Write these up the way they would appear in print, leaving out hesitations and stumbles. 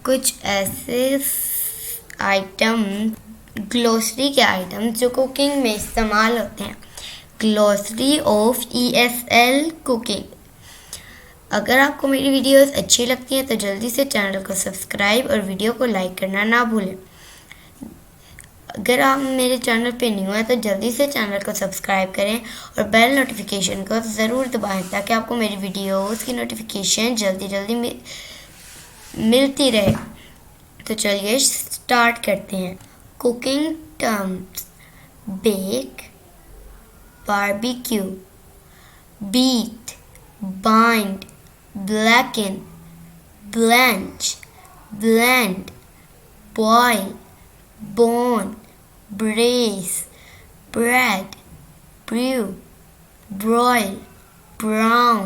कुछ ऐसे item glossary के आइटम जो कुकिंग में इस्तेमाल होते हैं। Glossary of ESL cooking. अगर आपको मेरी वीडियोस अच्छी लगती हैं तो जल्दी से चैनल को सब्सक्राइब और वीडियो को लाइक करना ना भूलें। अगर आप मेरे चैनल पे न्यू हैं तो जल्दी से चैनल को सब्सक्राइब करें और बेल नोटिफिकेशन को ज़रूर दबाएं ताकि आपको मेरी वीडियोस की नोटिफिकेशन जल्दी मिलती रहे। तो चलिए स्टार्ट करते हैं। Cooking terms: bake, barbecue, beat, bind, blacken, blanch, blend, boil, bone, braise, bread, brew, broil, brown,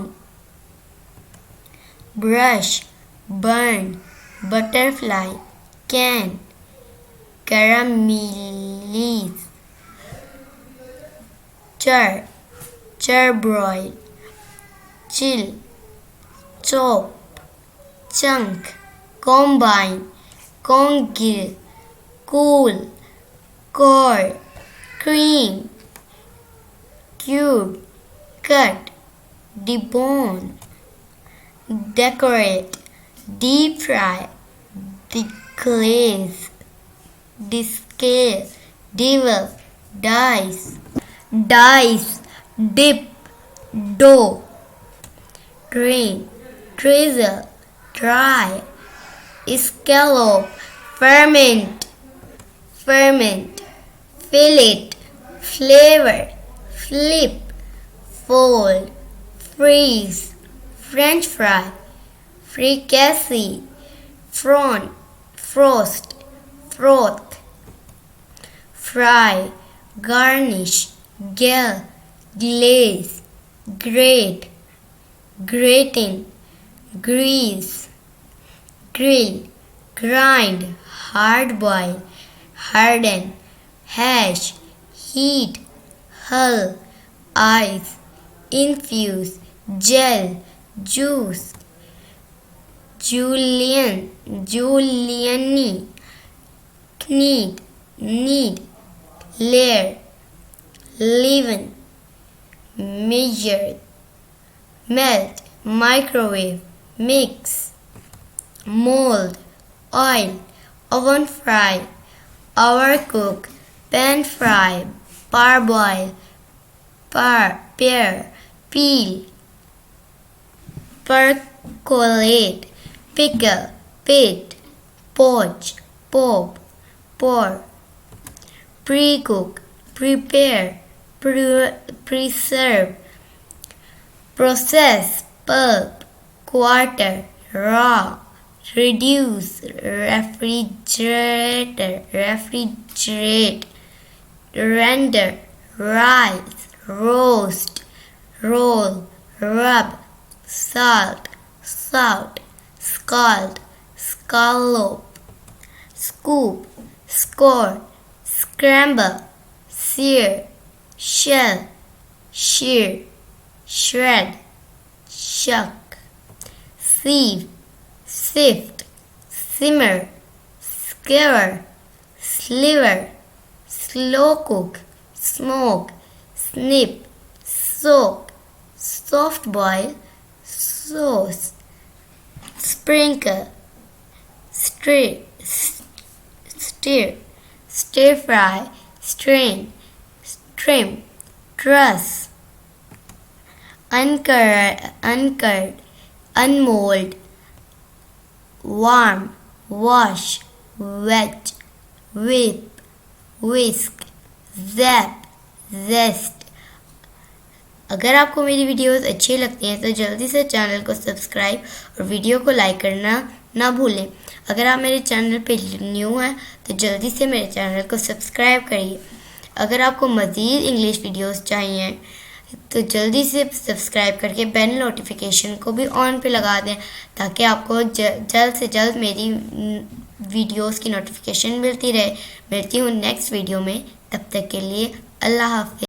brush, burn, butterfly, can, caramelize, charbroil, chill, chop, chunk, combine, congeal, cool, core, cream, cube, cut, debone, decorate, deep fry, deglaze, descale, devil, dice, dip, dough, drain, drizzle, dry, scallop, ferment, fillet, flavor, flip, fold, freeze, French fry, fricassee, frost, froth, fry, garnish, glaze, grate, grating, grease, grill, grind, hard boil, harden, hash, heat, hull, ice, infuse, gel, juice, julienne, knead, layer, leaven, measure, melt, microwave, mix, mold, oil, oven fry, overcook, pan fry, parboil, pare, peel, percolate, pickle, pit, poach, pop, pour, pre-cook, prepare, preserve, process, pulp, quarter, raw, reduce, refrigerate, render, rise, roast, roll, rub, salt, scald, scallop, scoop, score, scramble, sear, shell, shear, shred, shuck, sieve, sift, simmer, skewer, sliver, slow cook, smoke, snip, soak, soft boil, sauce, sprinkle, stir, fry, strain, trim, truss, uncurd, unmold, warm, wash, wet, whip, whisk, zap, zest। अगर आपको मेरी videos अच्छी लगती हैं तो जल्दी से channel को सब्सक्राइब और वीडियो को लाइक करना ना भूलें। अगर आप मेरे चैनल पे न्यू हैं तो जल्दी से मेरे चैनल को सब्सक्राइब करिए। अगर आपको मज़ीद इंग्लिश वीडियोस चाहिए तो जल्दी से सब्सक्राइब करके बेल नोटिफिकेशन को भी ऑन पे लगा दें ताकि आपको जल्द से जल्द मेरी वीडियोस की नोटिफिकेशन मिलती रहे। मिलती हूँ नेक्स्ट वीडियो में, तब तक के लिए अल्लाह हाफ़िज़।